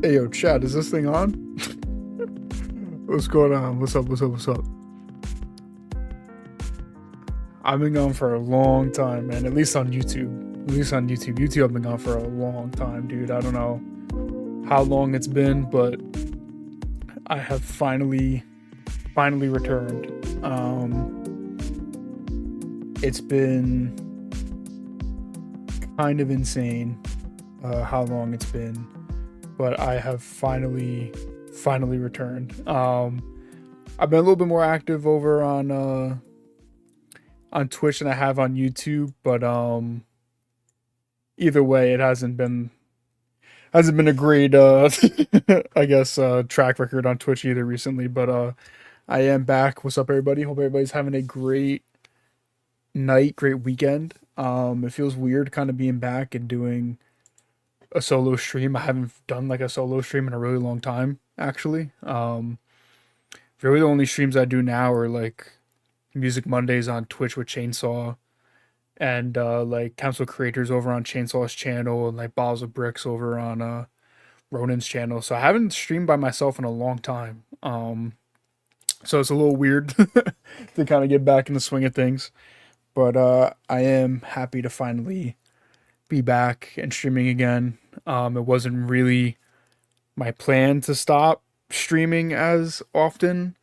Hey, yo, Chad, is this thing on? What's going on? What's up? What's up? What's up? I've been gone for a long time, man. At least on YouTube. At least on YouTube. YouTube, I've been gone for a long time, dude. I don't know how long it's been, but I have finally returned. It's been kind of insane how long it's been, but I have finally returned. I've been a little bit more active over on Twitch than I have on YouTube, but either way, it hasn't been a great I guess track record on Twitch either recently. But I am back. What's up, everybody? Hope everybody's having a great night, great weekend. It feels weird kind of being back and doing a solo stream. I haven't done like a solo stream in a really long time, actually. Really the only streams I do now are like Music Mondays on Twitch with Chainsaw and like Council Creators over on Chainsaw's channel and like Balls of Bricks over on Ronan's channel. So I haven't streamed by myself in a long time. So it's a little weird to kind of get back in the swing of things. But I am happy to finally be back and streaming again. It wasn't really my plan to stop streaming as often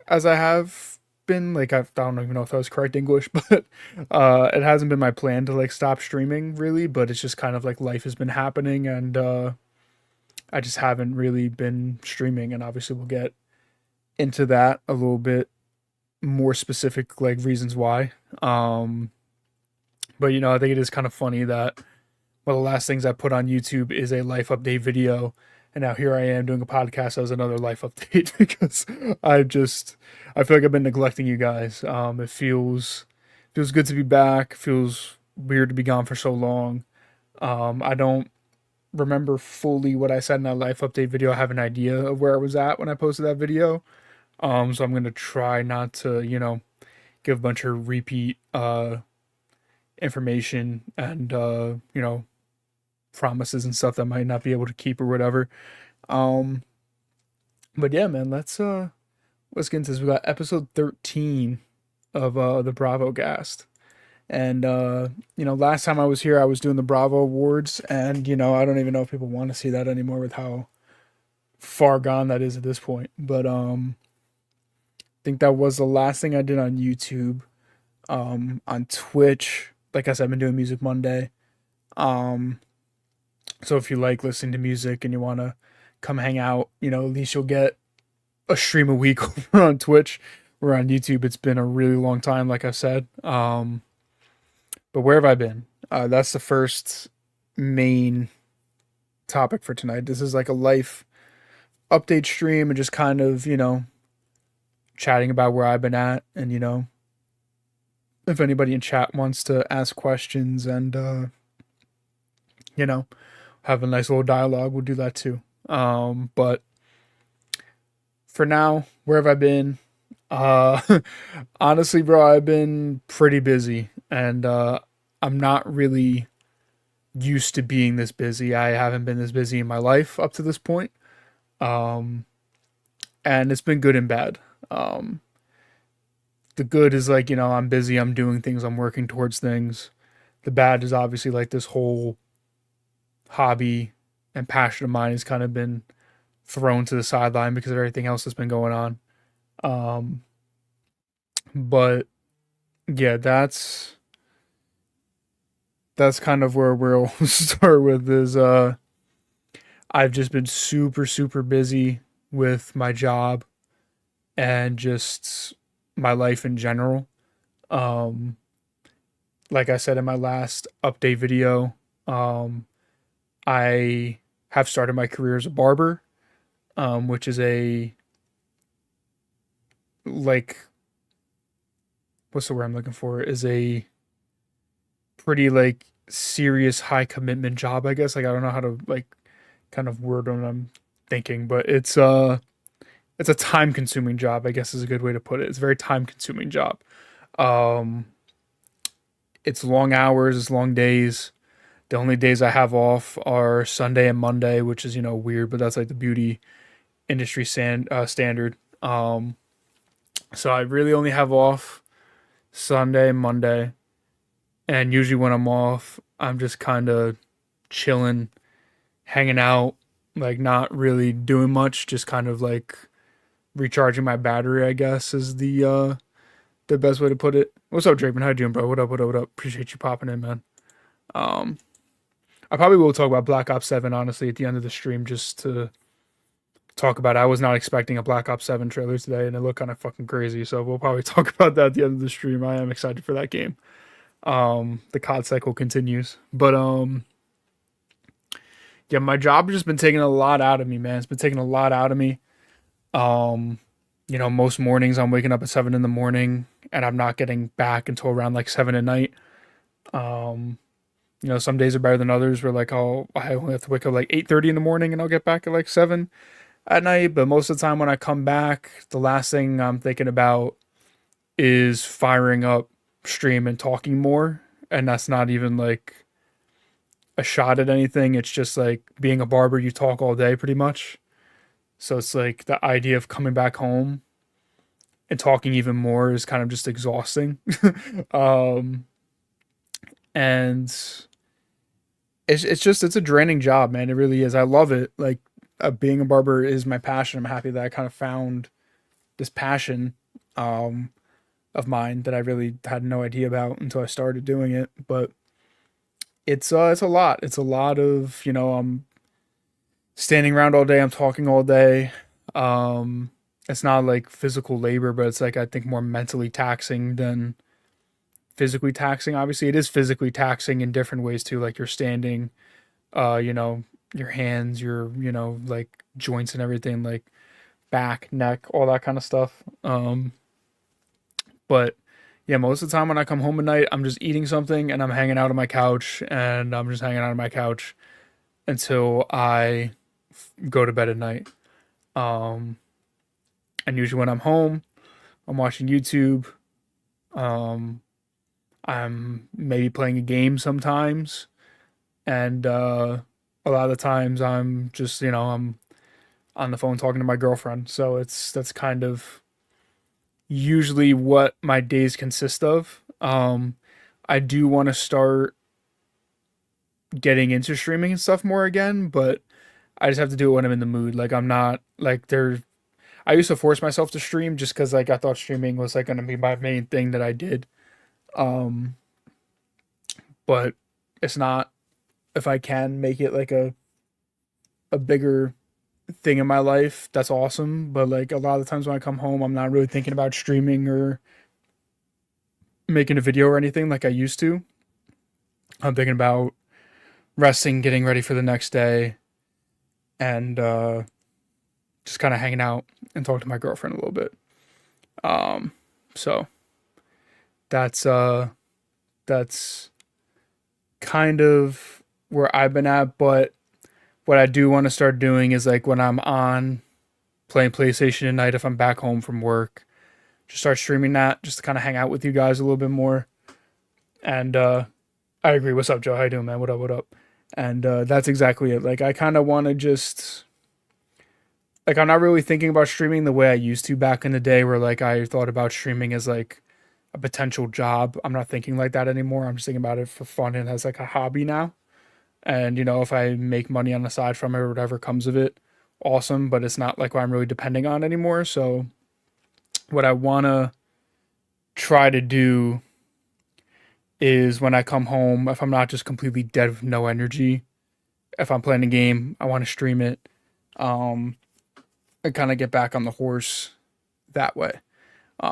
as I have been. Like I don't even know if that was correct English, but it hasn't been my plan to like stop streaming really. But it's just kind of like life has been happening, and I just haven't really been streaming. And obviously, we'll get into that a little bit more specific, like reasons why. But I think it is kind of funny that one of the last things I put on YouTube is a life update video, and now here I am doing a podcast as another life update because I feel like I've been neglecting you guys. It feels good to be back. Feels weird to be gone for so long. I don't remember fully what I said in that life update video. I have an idea of where I was at when I posted that video. So I'm gonna try not to, give a bunch of repeat information and promises and stuff that I might not be able to keep or whatever. Um, but yeah, man, let's get into this. We got episode 13 of the Bravo Cast. And last time I was here I was doing the Bravo Awards, and I don't even know if people want to see that anymore with how far gone that is at this point. But I think that was the last thing I did on YouTube. On Twitch, like I said, I've been doing Music Monday. Um, so if you like listening to music and you want to come hang out, at least you'll get a stream a week over on Twitch. Or on YouTube, it's been a really long time, like I said. But where have I been? That's the first main topic for tonight. This is like a life update stream and just kind of, chatting about where I've been at, and if anybody in chat wants to ask questions and have a nice little dialogue, we'll do that too. But for now, where have I been? uh Honestly, bro, I've been pretty busy, and I'm not really used to being this busy. I haven't been this busy in my life up to this point. um and it's been good and bad. um the good is like, I'm busy, I'm doing things, I'm working towards things. The bad is obviously like this whole hobby and passion of mine has kind of been thrown to the sideline because of everything else that's been going on. Um, but yeah, that's kind of where we'll start with is I've just been super super busy with my job and just my life in general. Um, like I said in my last update video, um, I have started my career as a barber, which is a like what's the word I'm looking for? Is a pretty like serious high commitment job, I guess. Like I don't know how to like kind of word what I'm thinking, but it's a time consuming job, I guess is a good way to put it. It's a very time consuming job. Um it's long hours, it's long days. The only days I have off are Sunday and Monday, which is, weird, but that's like the beauty industry standard. So I really only have off Sunday and Monday. And usually when I'm off, I'm just kind of chilling, hanging out, like not really doing much, just kind of like recharging my battery, I guess, is the best way to put it. What's up, Draven? How you doing, bro? What up? What up? What up? Appreciate you popping in, man. Um, I probably will talk about Black Ops 7, honestly, at the end of the stream, just to talk about it. I was not expecting a Black Ops 7 trailer today, and it looked kind of fucking crazy. So we'll probably talk about that at the end of the stream. I am excited for that game. The COD cycle continues, but yeah, my job has just been taking a lot out of me, man. It's been taking a lot out of me. Um, most mornings I'm waking up at 7 in the morning, and I'm not getting back until around like 7 at night. Um, some days are better than others. Where like I only have to wake up like 8:30 in the morning, and I'll get back at like 7 at night. But most of the time when I come back, the last thing I'm thinking about is firing up stream and talking more. And that's not even like a shot at anything. It's just like being a barber, you talk all day pretty much. So it's like the idea of coming back home and talking even more is kind of just exhausting. um, and it's a draining job, man. It really is. I love it. Like being a barber is my passion. I'm happy that I kind of found this passion um, of mine that I really had no idea about until I started doing it. But it's a lot. It's a lot of I'm standing around all day. I'm talking all day. It's not like physical labor, but it's like I think more mentally taxing than physically taxing. Obviously, it is physically taxing in different ways too. Like you're standing, your hands, your like joints and everything, like back, neck, all that kind of stuff. But yeah, most of the time when I come home at night, I'm just eating something and I'm hanging out on my couch, and I'm just hanging out on my couch until I go to bed at night. Um, and usually when I'm home, I'm watching YouTube. Um, I'm maybe playing a game sometimes, and a lot of the times I'm just I'm on the phone talking to my girlfriend. So that's kind of usually what my days consist of. I do want to start getting into streaming and stuff more again, but I just have to do it when I'm in the mood. Like I'm not like there. I used to force myself to stream just because like I thought streaming was like gonna be my main thing that I did. Um, but it's not. If I can make it like a bigger thing in my life, that's awesome. But like a lot of the times when I come home, I'm not really thinking about streaming or making a video or anything like I used to. I'm thinking about resting, getting ready for the next day, and just kind of hanging out and talking to my girlfriend a little bit. Um, so that's that's kind of where I've been at. But what I do want to start doing is like when I'm on playing PlayStation at night, if I'm back home from work, just start streaming that just to kind of hang out with you guys a little bit more. And I agree. What's up, Joe? How you doing, man? What up? What up? And that's exactly it. Like I kind of want to just like I'm not really thinking about streaming the way I used to back in the day, where like I thought about streaming as like a potential job. I'm not thinking like that anymore. I'm just thinking about it for fun and as like a hobby now. And if I make money on the side from it or whatever comes of it, awesome. But it's not like what I'm really depending on anymore. So what I want to try to do is when I come home, if I'm not just completely dead with no energy, if I'm playing a game, I want to stream it. Um, and kind of get back on the horse that way.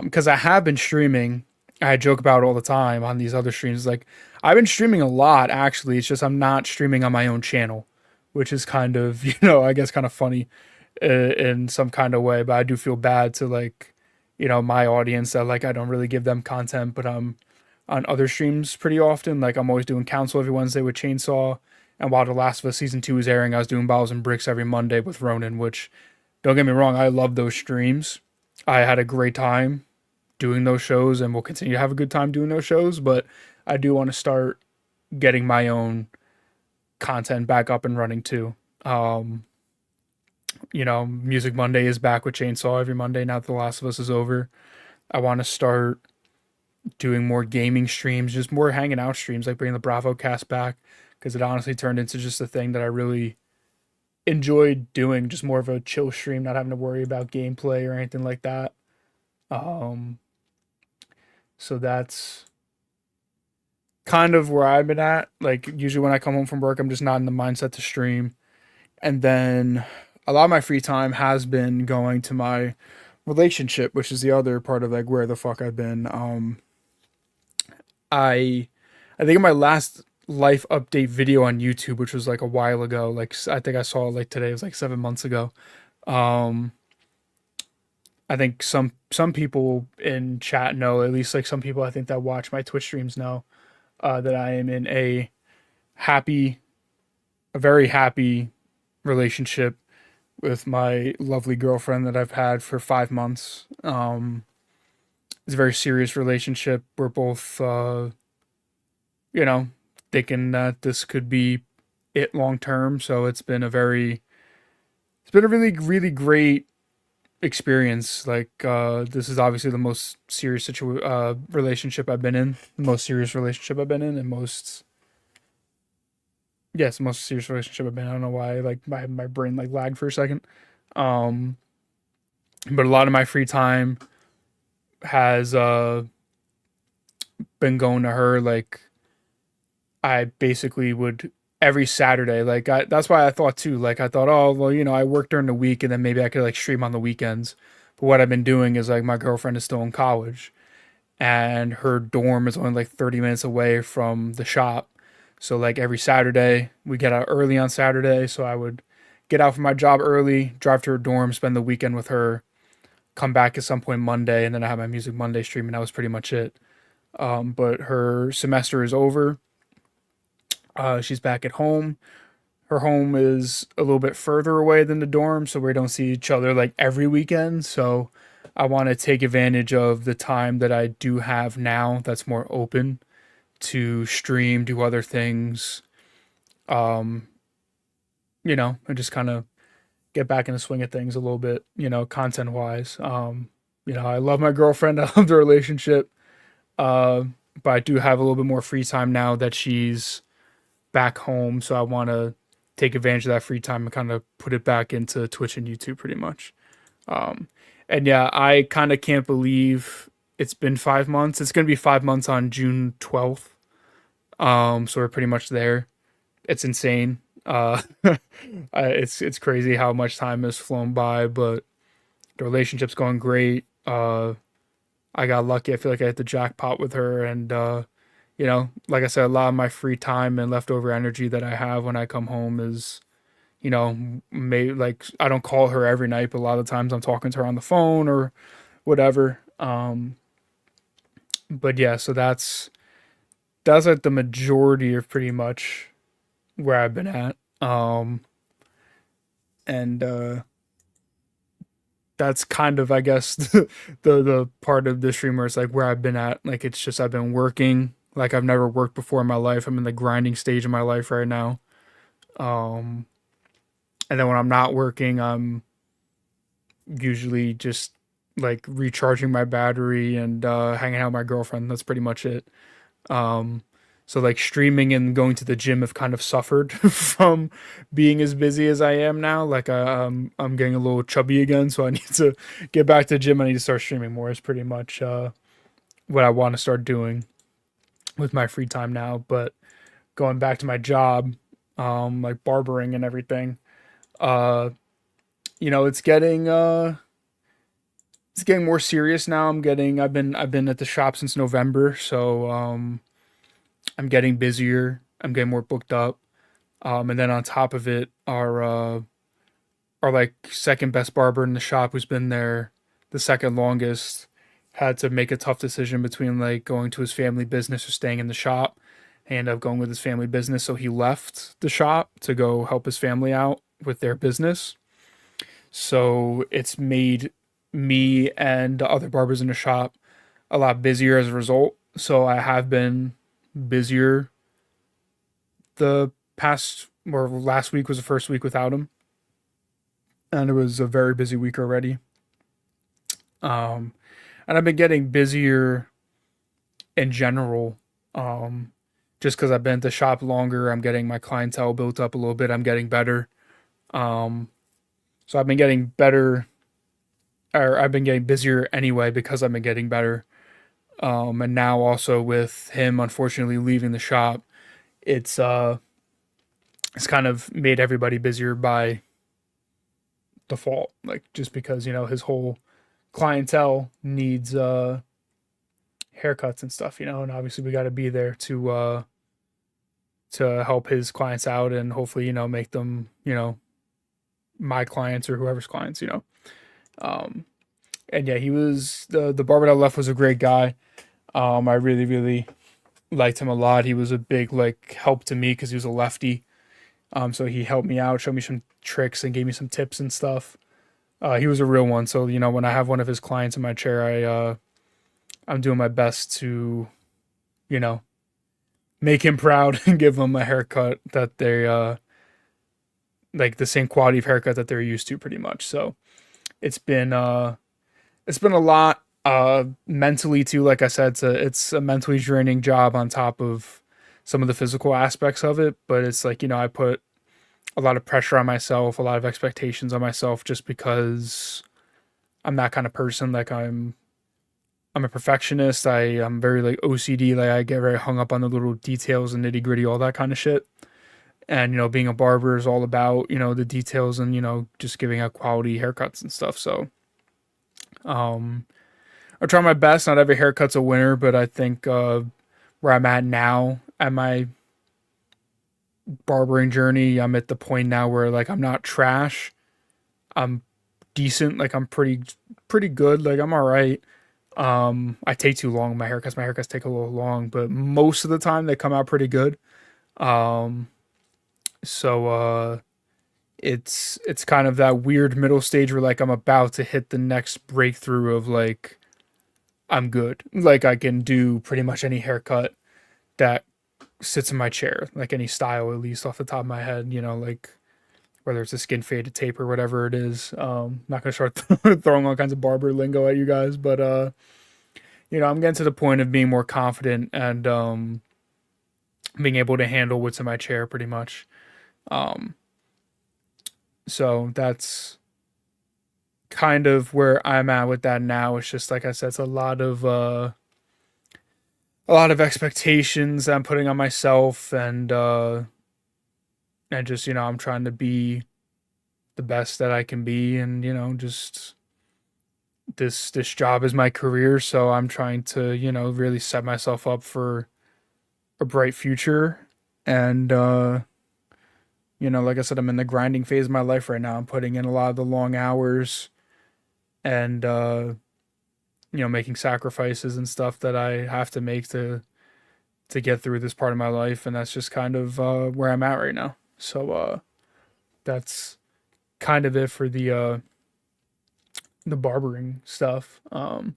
Because I have been streaming. I joke about it all the time on these other streams. Like I've been streaming a lot actually. It's just I'm not streaming on my own channel, which is kind of I guess kind of funny in some kind of way. But I do feel bad to like my audience that like I don't really give them content, but I'm on other streams pretty often. Like I'm always doing council every Wednesday with Chainsaw, and while The Last of Us season 2 is airing, I was doing Bottles and Bricks every Monday with Ronan. Which don't get me wrong, I love those streams. I had a great time doing those shows and will continue to have a good time doing those shows, but I do want to start getting my own content back up and running too. Um, Music Monday is back with Chainsaw every Monday now that The Last of Us is over. I want to start doing more gaming streams, just more hanging out streams, like bringing the Bravo cast back because it honestly turned into just a thing that I really enjoyed doing, just more of a chill stream, not having to worry about gameplay or anything like that. Um, so that's kind of where I've been at. Like usually when I come home from work, I'm just not in the mindset to stream. And then a lot of my free time has been going to my relationship, which is the other part of like where the fuck I've been. I I think in my last life update video on YouTube, which was like a while ago, like I think I saw it like today, it was like 7 months ago. Um, I think some people in chat know, at least like some people I think that watch my Twitch streams know, that I am in happy, a very happy relationship with my lovely girlfriend that I've had for 5 months. It's a very serious relationship. We're both, you know, thinking that this could be it long term. So it's been a really, really great experience. Like, this is obviously the most relationship I've been in, the most serious relationship I've been in, and yes, the most serious relationship I've been in. I don't know why, like, my brain, like, lagged for a second. Um, but a lot of my free time has, been going to her. Like, I basically would every Saturday. That's why I thought too. Like I thought, oh well, I work during the week and then maybe I could like stream on the weekends. But what I've been doing is like my girlfriend is still in college and her dorm is only like 30 minutes away from the shop. So like every Saturday we get out early on Saturday. So I would get out from my job early, drive to her dorm, spend the weekend with her, come back at some point Monday, and then I have my Music Monday stream, and that was pretty much it. But her semester is over. She's back at home. Her home is a little bit further away than the dorm, so we don't see each other like every weekend. So I want to take advantage of the time that I do have now that's more open to stream, do other things, um, and just kind of get back in the swing of things a little bit, content wise. I love my girlfriend, I love the relationship, uh, but I do have a little bit more free time now that she's back home, so I want to take advantage of that free time and kind of put it back into Twitch and YouTube pretty much. Um, and yeah, I kind of can't believe it's been 5 months. It's going to be 5 months on June 12th. So we're pretty much there. It's insane. It's crazy how much time has flown by, but the relationship's going great. I got lucky. I feel like I hit the jackpot with her, and like I said, a lot of my free time and leftover energy that I have when I come home is, maybe like I don't call her every night, but a lot of times I'm talking to her on the phone or whatever. But yeah, so that's like the majority of pretty much where I've been at. And That's kind of I guess the part of the stream where it's like where I've been at. Like it's just I've been working like I've never worked before in my life. I'm in the grinding stage of my life right now. Um, and then when I'm not working, I'm usually just like recharging my battery and hanging out with my girlfriend. That's pretty much it. Um, so like streaming and going to the gym have kind of suffered from being as busy as I am now. Like I'm getting a little chubby again, so I need to get back to the gym. I need to start streaming more. Is pretty much what I want to start doing with my free time now. But going back to my job, like barbering and everything, uh, it's getting more serious now. I've been at the shop since November, so I'm getting busier. I'm getting more booked up. And then on top of it, our like second best barber in the shop, who's been there the second longest, had to make a tough decision between like going to his family business or staying in the shop. He ended up going with his family business, so he left the shop to go help his family out with their business. So it's made me and the other barbers in the shop a lot busier as a result. So I have been busier the past or last week was the first week without him, and it was a very busy week already. Um, and I've been getting busier in general. Um, just because I've been at the shop longer, I'm getting my clientele built up a little bit. I'm getting better. Um, so I've been getting better, or I've been getting busier anyway because I've been getting better. And now also with him unfortunately leaving the shop, it's it's kind of made everybody busier by default. Like just because his whole clientele needs haircuts and stuff, and obviously we got to be there to help his clients out and hopefully make them my clients or whoever's clients. Um, and yeah, he was the barber that left was a great guy. I really liked him a lot. He was a big like help to me because he was a lefty. So he helped me out, showed me some tricks, and gave me some tips and stuff. He was a real one. So when I have one of his clients in my chair, I'm doing my best to you know make him proud and give him a haircut that they like the same quality of haircut that they're used to, pretty much. So it's been it's been a lot mentally too. Like I said, it's a mentally draining job on top of some of the physical aspects of it. But it's like I put a lot of pressure on myself, a lot of expectations on myself, just because I'm that kind of person. Like I'm a perfectionist. I'm very like OCD. Like I get very hung up on the little details and nitty gritty, all that kind of shit. And being a barber is all about the details and just giving out quality haircuts and stuff. So um, I try my best. Not every haircut's a winner, but I think where I'm at now at my barbering journey, I'm at the point now where like I'm not trash. I'm decent. Like I'm pretty good. Like I'm all right. I take too long with my haircuts. My haircuts take a little long, but most of the time they come out pretty good. Um, so it's kind of that weird middle stage where like I'm about to hit the next breakthrough of like I'm good. Like I can do pretty much any haircut that sits in my chair, like any style at least off the top of my head, like whether it's a skin fade, a tape, or whatever it is. Not gonna start throwing all kinds of barber lingo at you guys, but I'm getting to the point of being more confident and being able to handle what's in my chair pretty much. Um, so that's kind of where I'm at with that now. It's just like I said, it's a lot of expectations that I'm putting on myself and just I'm trying to be the best that I can be and just this job is my career, so I'm trying to really set myself up for a bright future. And like I said, I'm in the grinding phase of my life right now. I'm putting in a lot of the long hours and making sacrifices and stuff that I have to make to get through this part of my life, and that's just kind of where I'm at right now. So that's kind of it for the barbering stuff. And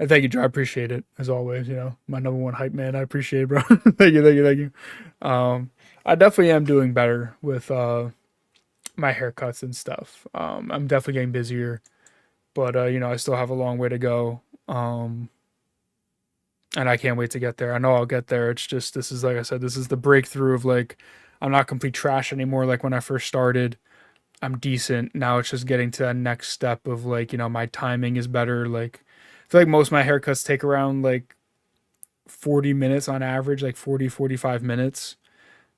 thank you, Joe. I appreciate it as always. My number one hype man. I appreciate it, bro. Thank you. Um, I definitely am doing better with my haircuts and stuff. I'm definitely getting busier, but I still have a long way to go. And I can't wait to get there. I know I'll get there. It's just this is like I said, this is the breakthrough of like I'm not complete trash anymore. Like when I first started, I'm decent. Now it's just getting to that next step of like my timing is better. Like I feel like most of my haircuts take around like 40 minutes on average, like 40 45 minutes.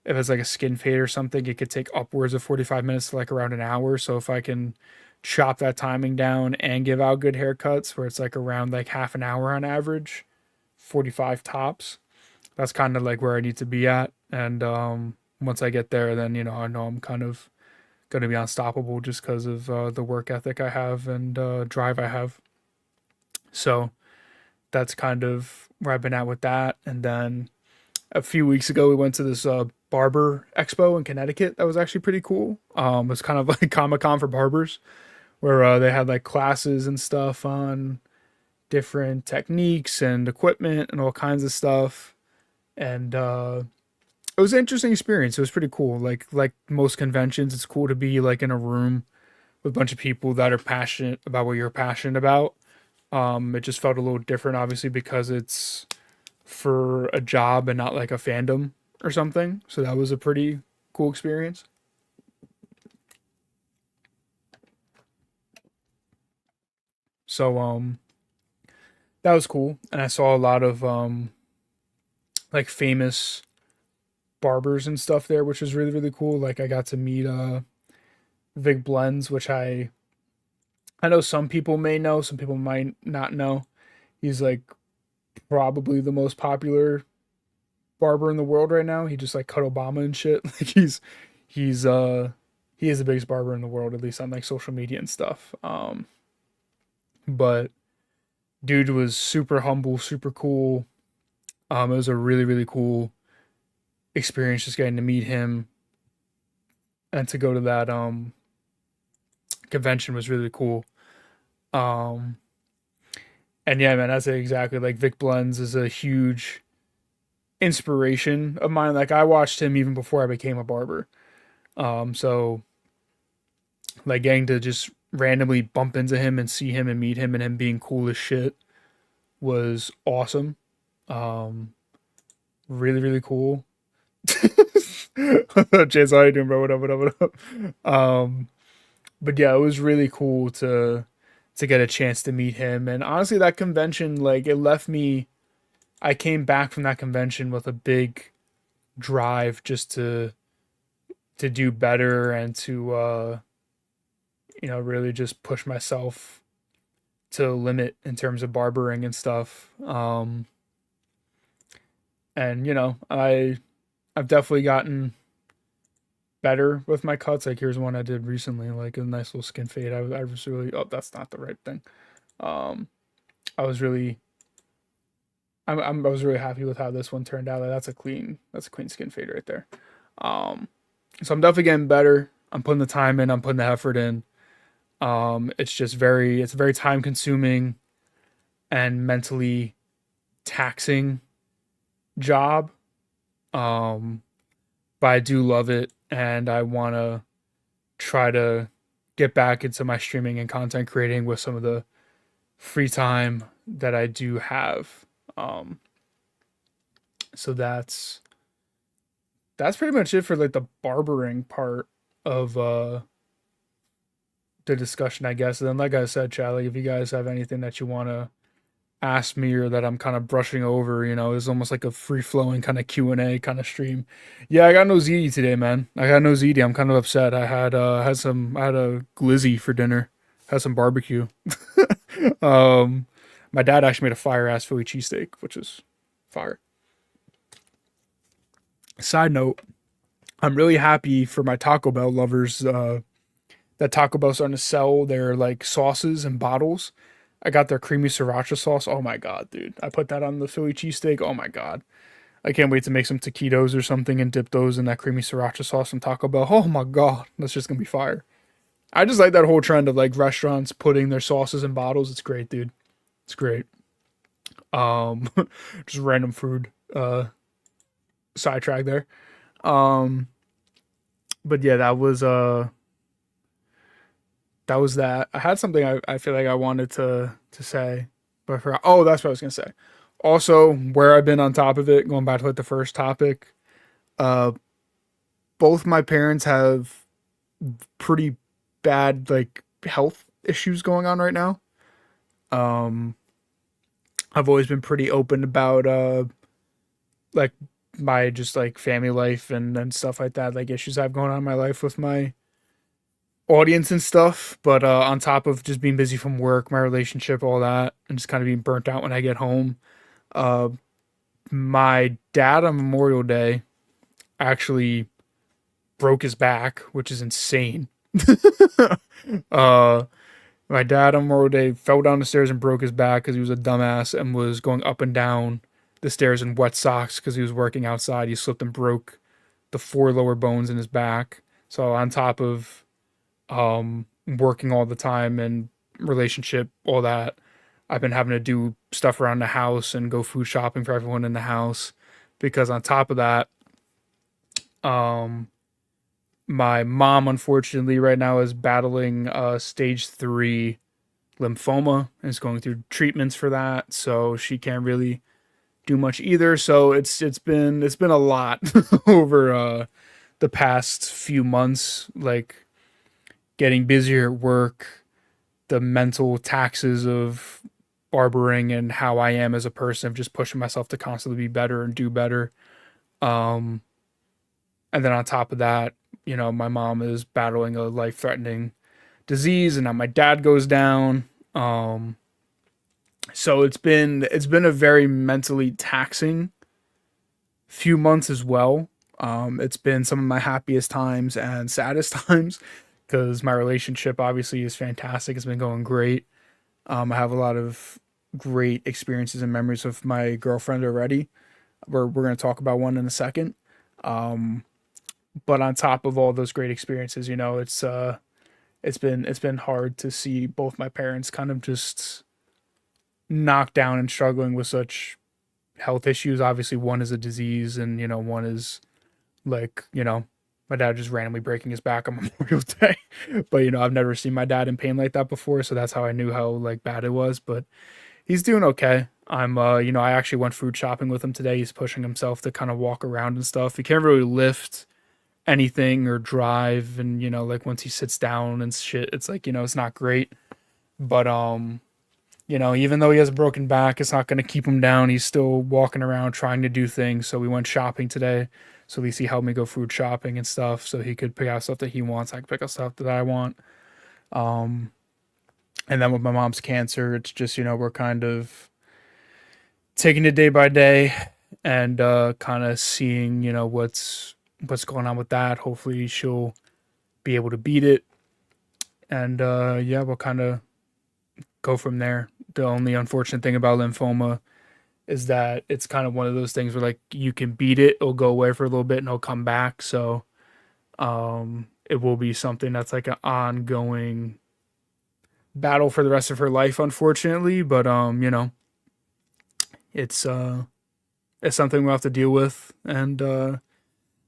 If it's like a skin fade or something, it could take upwards of 45 minutes to like around an hour. So if I can chop that timing down and give out good haircuts where it's like around like half an hour on average, 45 tops, that's kind of like where I need to be at. And once I get there, then I know I'm kind of going to be unstoppable just because of the work ethic I have and drive I have. So that's kind of where I've been at with that. And then a few weeks ago, we went to this barber expo in Connecticut. That was actually pretty cool. It was kind of like Comic Con for barbers, where they had like classes and stuff on different techniques and equipment and all kinds of stuff. And It was an interesting experience. It was pretty cool. Like most conventions, it's cool to be like in a room with a bunch of people that are passionate about what you're passionate about. It just felt a little different, obviously, because it's for a job and not like a fandom or something. So that was a pretty cool experience. So that was cool, and I saw a lot of like famous barbers and stuff there, which was really really cool. Like I got to meet Vic Blends, which I know some people may know, some people might not know. He's like probably the most popular barber in the world right now. He just like cut Obama and shit. Like he's he is the biggest barber in the world, at least on like social media and stuff. But dude was super humble, super cool. It was a really really cool experience just getting to meet him and to go to that convention was really cool. Um and yeah, man, that's it exactly. Like Vic Blends is a huge inspiration of mine. Like I watched him even before I became a barber. So like getting to just randomly bump into him and see him and meet him and him being cool as shit was awesome. Um, really, really cool. Chase, how you doing, bro? What up? What up? What up? But yeah, it was really cool to get a chance to meet him. And honestly, that convention, like, it left me. I came back from that convention with a big drive just to do better and to really just push myself to the limit in terms of barbering and stuff. And I've definitely gotten better with my cuts. Like here's one I did recently, like a nice little skin fade. I was really that's not the right thing. Um, I was really I was really happy with how this one turned out. Like, that's a clean skin fade right there. Um, so I'm definitely getting better. I'm putting the time in. I'm putting the effort in. It's very time consuming and mentally taxing job. Um, but I do love it, and I want to try to get back into my streaming and content creating with some of the free time that I do have. Um, so that's pretty much it for like the barbering part of the discussion, I guess. And then, like I said, Charlie, if you guys have anything that you want to ask me or that I'm kind of brushing over, it's almost like a free flowing kind of Q&A kind of stream. Yeah, I got no ziti today, man. I got no ziti. I'm kind of upset. I had a glizzy for dinner. Had some barbecue. um, my dad actually made a fire ass Philly cheesesteak, which is fire. Side note, I'm really happy for my Taco Bell lovers. That Taco Bell's starting to sell their like sauces and bottles. I got their creamy sriracha sauce. Oh my god, dude! I put that on the Philly cheesesteak. Oh my god, I can't wait to make some taquitos or something and dip those in that creamy sriracha sauce from Taco Bell. Oh my god, that's just gonna be fire. I just like that whole trend of like restaurants putting their sauces in bottles. It's great, dude. It's great. Um, just random food. Sidetrack there. Um, but yeah, that was that. I had something I feel like I wanted to say, but I forgot. Oh, that's what I was gonna say. Also, where I've been on top of it, going back to like the first topic, uh, both my parents have pretty bad like health issues going on right now. Um, I've always been pretty open about like my just like family life and stuff like that, like issues I've going on in my life with my audience and stuff. But on top of just being busy from work, my relationship, all that, and just kind of being burnt out when I get home. Uh, my dad on Memorial Day actually broke his back, which is insane. uh, my dad on Memorial Day fell down the stairs and broke his back because he was a dumbass and was going up and down the stairs in wet socks because he was working outside. He slipped and broke the four lower bones in his back. So on top of working all the time and relationship, all that, I've been having to do stuff around the house and go food shopping for everyone in the house because on top of that, Um, my mom, unfortunately, right now is battling stage 3 lymphoma and is going through treatments for that. So she can't really do much either. So it's been a lot over the past few months, like getting busier at work, the mental taxes of barbering and how I am as a person of just pushing myself to constantly be better and do better. Um, and then on top of that, my mom is battling a life threatening disease, and now my dad goes down. Um, so it's been a very mentally taxing few months as well. It's been some of my happiest times and saddest times because my relationship obviously is fantastic. It's been going great. I have a lot of great experiences and memories with my girlfriend already. We're going to talk about one in a second. Um, but on top of all those great experiences, it's been hard to see both my parents kind of just knocked down and struggling with such health issues. Obviously, one is a disease, and one is like my dad just randomly breaking his back on Memorial Day. But I've never seen my dad in pain like that before, so that's how I knew how like bad it was. But he's doing okay. I actually went food shopping with him today. He's pushing himself to kind of walk around and stuff. He can't really lift anything or drive, and like once he sits down and shit, it's like it's not great. But even though he has a broken back, it's not going to keep him down. He's still walking around trying to do things. So we went shopping today. So at least he helped me go food shopping and stuff. So he could pick out stuff that he wants. I could pick out stuff that I want. Um, and then with my mom's cancer, it's just, we're kind of taking it day by day and kind of seeing, what's going on with that. Hopefully she'll be able to beat it. And yeah, we'll kind of go from there. The only unfortunate thing about lymphoma is that it's kind of one of those things where like you can beat it, it'll go away for a little bit and it'll come back. So it will be something that's like an ongoing battle for the rest of her life, unfortunately. But it's it's something we'll have to deal with, and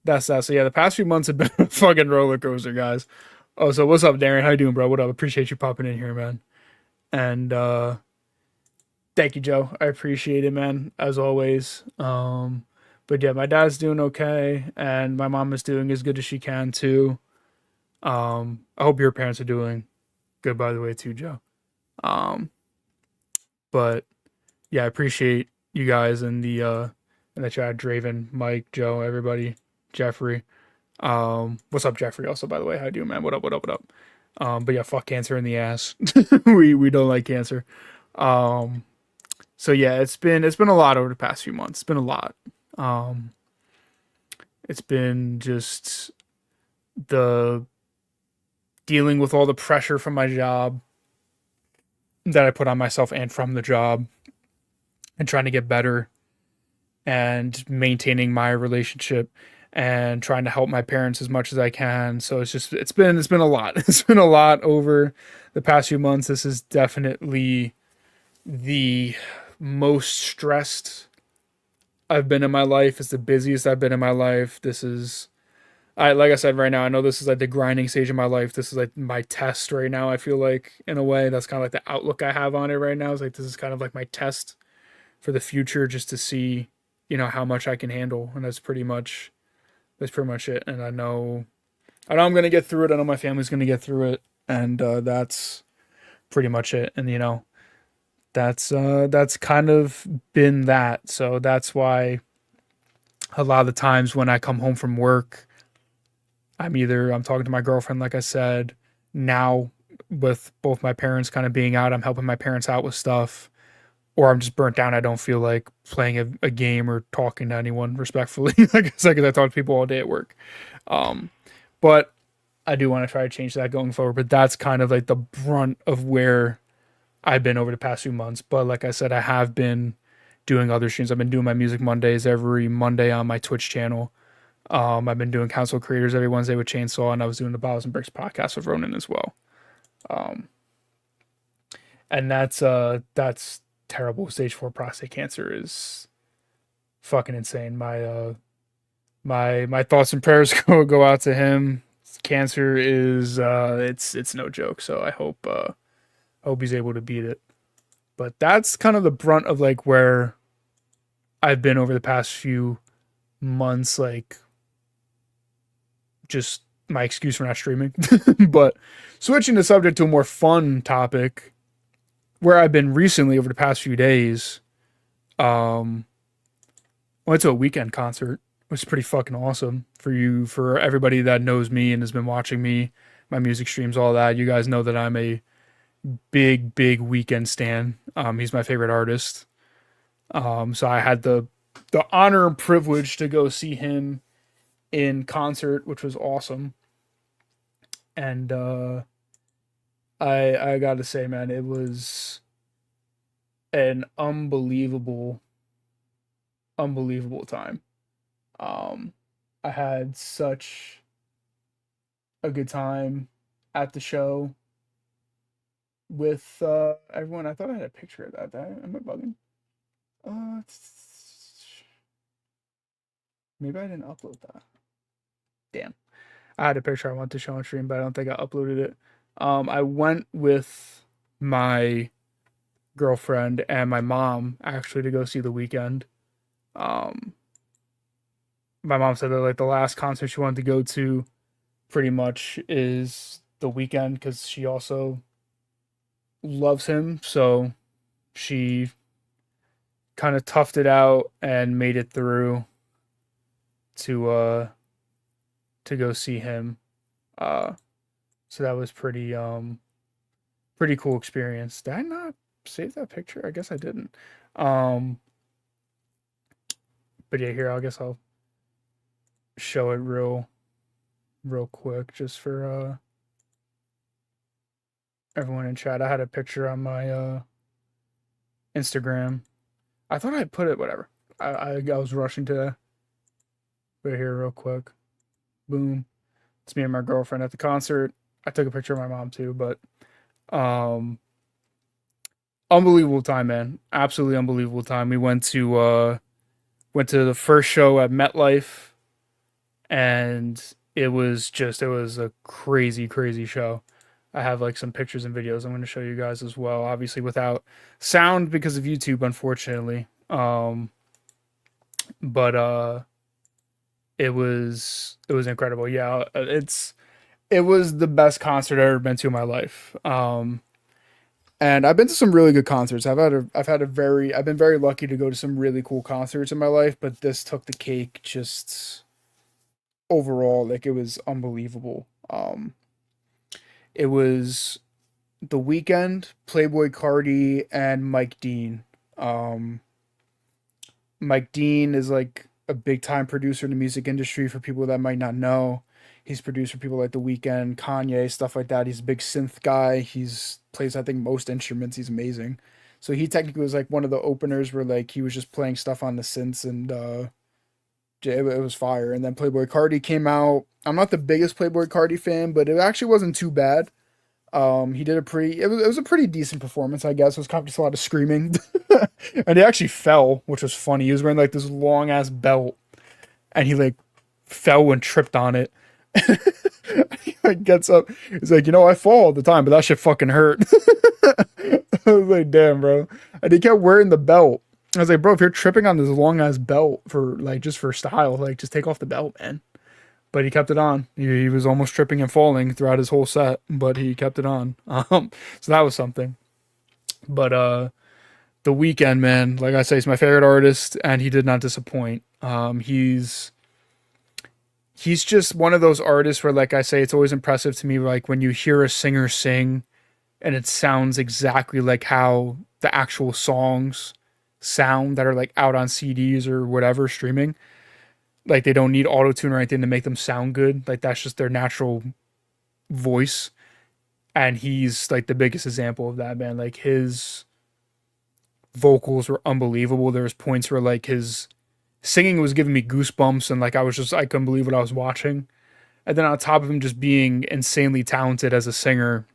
that's that. So yeah, the past few months have been a fucking roller coaster, guys. Oh, so what's up, Darren? How you doing, bro? What up? Appreciate you popping in here, man. And thank you, Joe. I appreciate it, man, as always. But yeah, my dad's doing okay, and my mom is doing as good as she can too. I hope your parents are doing good, by the way, too, Joe. Um, but yeah, I appreciate you guys in the chat, Draven, Mike, Joe, everybody, Jeffrey. What's up, Jeffrey? Also, by the way, how you doing, man? What up? What up? What up? But yeah, fuck cancer in the ass. We don't like cancer. Um, so yeah, it's been a lot over the past few months. It's been a lot. Um, it's been just the dealing with all the pressure from my job that I put on myself and from the job, and trying to get better and maintaining my relationship and trying to help my parents as much as I can. So it's been a lot. It's been a lot over the past few months. This is definitely the most stressed I've been in my life. It's the busiest I've been in my life. This is I like I said right now, I know this is like the grinding stage of my life. This is like my test right now. I feel like in a way that's kind of like the outlook I have on it right now. Is like this is kind of like my test for the future, just to see, how much I can handle. And that's pretty much it. And I know I'm gonna get through it. I know my family's gonna get through it. And that's pretty much it. And that's kind of been that. So that's why a lot of the times when I come home from work, I'm talking to my girlfriend, like I said, now with both my parents kind of being out, I'm helping my parents out with stuff, or I'm just burnt down. I don't feel like playing a game or talking to anyone respectfully. Like I said, because I talk to people all day at work. Um, but I do want to try to change that going forward. But that's kind of like the brunt of where I've been over the past few months. But like I said, I have been doing other streams. I've been doing my Music Mondays every Monday on my Twitch channel. I've been doing Council Creators every Wednesday with Chainsaw, and I was doing the Bottles and Bricks podcast with Ronan as well. Um, and that's terrible. Stage 4 prostate cancer is fucking insane. My thoughts and prayers go out to him. Cancer is it's no joke. So I hope he's able to beat it. But that's kind of the brunt of like where I've been over the past few months, like just my excuse for not streaming. But switching the subject to a more fun topic, where I've been recently over the past few days, um, went to a Weekend concert, which is pretty fucking awesome for everybody that knows me and has been watching me, my music streams, all that. You guys know that I'm a big Weekend stan. He's my favorite artist. So I had the honor and privilege to go see him in concert, which was awesome. And I gotta say, man, it was an unbelievable time. Um, I had such a good time at the show with everyone. I thought I had a picture of that. Am I bugging? Uh, Maybe I didn't upload that. Damn. I had a picture I wanted to show on stream, but I don't think I uploaded it. I went with my girlfriend and my mom actually to go see The Weekend. Um, my mom said that like the last concert she wanted to go to pretty much is The Weekend because she also loves him. So she kind of toughed it out and made it through to uh to go see him. Uh, so that was pretty cool experience. Did I not save that picture? I guess I didn't. Um, but yeah, here I guess I'll show it real quick just for everyone in chat. I had a picture on my Instagram. I thought I put it whatever. I was rushing to put it here real quick. Boom. It's me and my girlfriend at the concert. I took a picture of my mom too, but um unbelievable time, man. Absolutely unbelievable time. We went to the first show at MetLife, and it was a crazy show. I have like some pictures and videos I'm going to show you guys as well, obviously without sound because of YouTube, unfortunately. But it was incredible. Yeah, it was the best concert I've ever been to in my life. And I've been to some really good concerts. I've been very lucky to go to some really cool concerts in my life, but this took the cake just overall. Like it was unbelievable. It was The Weeknd, Playboy Cardi, and Mike Dean. Um, Mike Dean is like a big time producer in the music industry for people that might not know. He's produced for people like The Weeknd, Kanye, stuff like that. He's a big synth guy. He's plays I think most instruments. He's amazing. So he technically was like one of the openers where like he was just playing stuff on the synths and it was fire. And then Playboy Cardi came out. I'm not the biggest Playboy Cardi fan, but it actually wasn't too bad. He did a pretty. It was a pretty decent performance, I guess. It was kind of just a lot of screaming, and he actually fell, which was funny. He was wearing like this long ass belt, and he like fell and tripped on it. He like gets up. He's like, I fall all the time, but that shit fucking hurt. I was like, damn, bro. And he kept wearing the belt. I was like, bro, if you're tripping on this long ass belt for like just for style, like just take off the belt, man. But he kept it on. He was almost tripping and falling throughout his whole set, but he kept it on. So that was something. But The Weeknd, man, like I say, he's my favorite artist, and he did not disappoint. He's just one of those artists where, like I say, it's always impressive to me, like when you hear a singer sing, and it sounds exactly like how the actual songs sound that are like out on CDs or whatever streaming. Like they don't need auto tune or anything to make them sound good. Like that's just their natural voice. And he's like the biggest example of that, man. Like his vocals were unbelievable. There was points where like his singing was giving me goosebumps and like I couldn't believe what I was watching. And then on top of him just being insanely talented as a singer,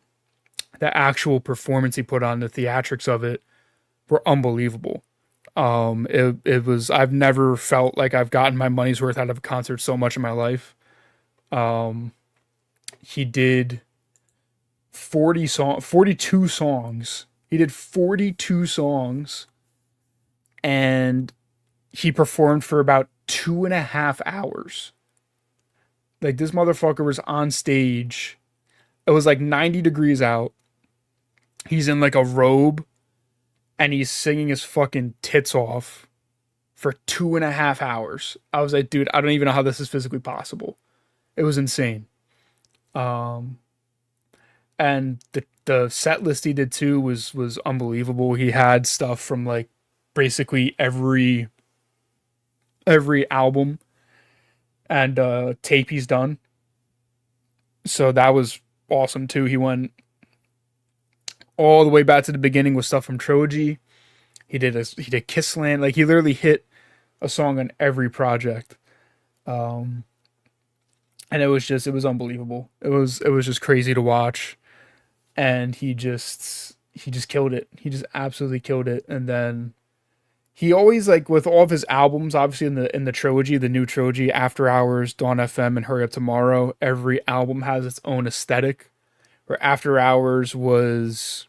the actual performance he put on, the theatrics of it were unbelievable. It was I've never felt like I've gotten my money's worth out of a concert so much in my life. Um, he did 42 songs. He did 42 songs, and he performed for about 2.5 hours. Like this motherfucker was on stage. It was like 90 degrees out. He's in like a robe and he's singing his fucking tits off for 2.5 hours. I was like, dude, I don't even know how this is physically possible. It was insane. Um, and the set list he did too was unbelievable. He had stuff from like basically every album and tape he's done. So that was awesome too. He went all the way back to the beginning with stuff from Trilogy. He did Kissland. Like he literally hit a song on every project. Um, and it was unbelievable. It was just crazy to watch. And he just killed it. He just absolutely killed it. And then he always like with all of his albums, obviously in the trilogy, the new trilogy, After Hours, Dawn FM, and Hurry Up Tomorrow, every album has its own aesthetic. Where After Hours was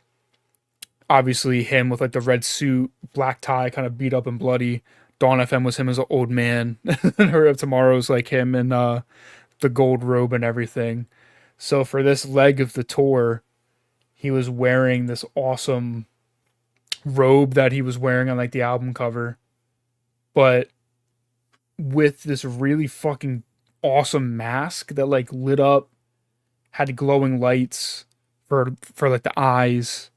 obviously him with like the red suit, black tie, kind of beat up and bloody. Dawn FM was him as an old man. And Hurry Up Tomorrow's like him in the gold robe and everything. So for this leg of the tour, he was wearing this awesome robe that he was wearing on like the album cover, but with this really fucking awesome mask that like lit up, had glowing lights for like the eyes.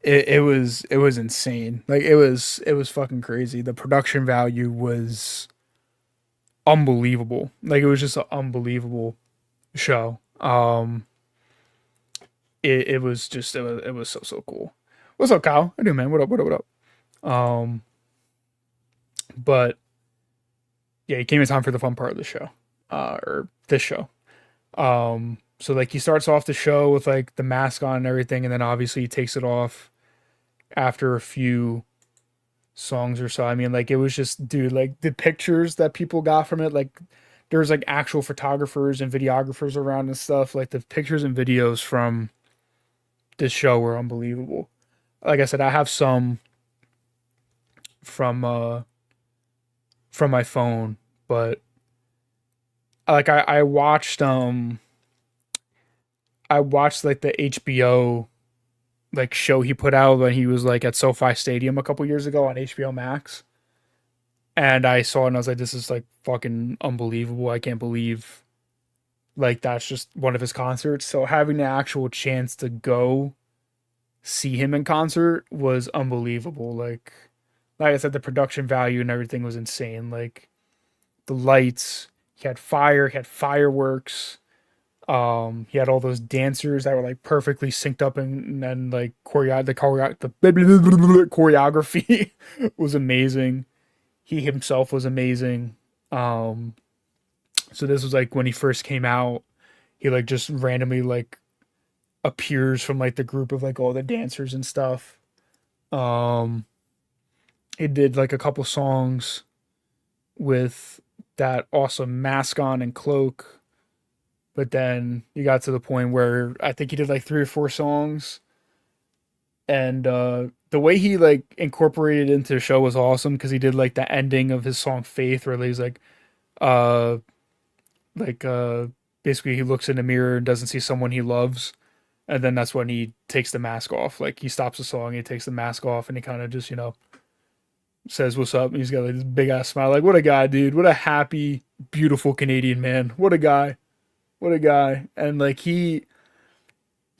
It was insane. Like it was fucking crazy. The production value was unbelievable. Like it was just an unbelievable show. It was so cool. What's up, Kyle? How you doing, man? What up? What up? What up? But yeah, he came in time for the fun part of the show, or this show. So like he starts off the show with like the mask on and everything, and then obviously he takes it off after a few songs or so. I mean, like it was just, dude, like the pictures that people got from it, like there was like actual photographers and videographers around and stuff. Like the pictures and videos from this show were unbelievable. Like I said, I have some from from my phone, but like I watched like the HBO like show he put out when he was like at SoFi Stadium a couple years ago on HBO Max. And I saw it and I was like, this is like fucking unbelievable. I can't believe like that's just one of his concerts. So having the actual chance to go see him in concert was unbelievable. Like I said, the production value and everything was insane. Like the lights, he had fire, he had fireworks. He had all those dancers that were like perfectly synced up and like the choreography was amazing. He himself was amazing. Um, so this was like when he first came out, he like just randomly like appears from like the group of like all the dancers and stuff. Um, he did like a couple songs with that awesome mask on and cloak. But then you got to the point where I think he did like three or four songs, and the way he like incorporated it into the show was awesome because he did like the ending of his song "Faith," where he's uh, like basically he looks in the mirror and doesn't see someone he loves, and then that's when he takes the mask off. Like he stops the song, he takes the mask off, and he kind of just says what's up, and he's got like this big ass smile. Like what a guy, dude! What a happy, beautiful Canadian man! What a guy! What a guy. And like he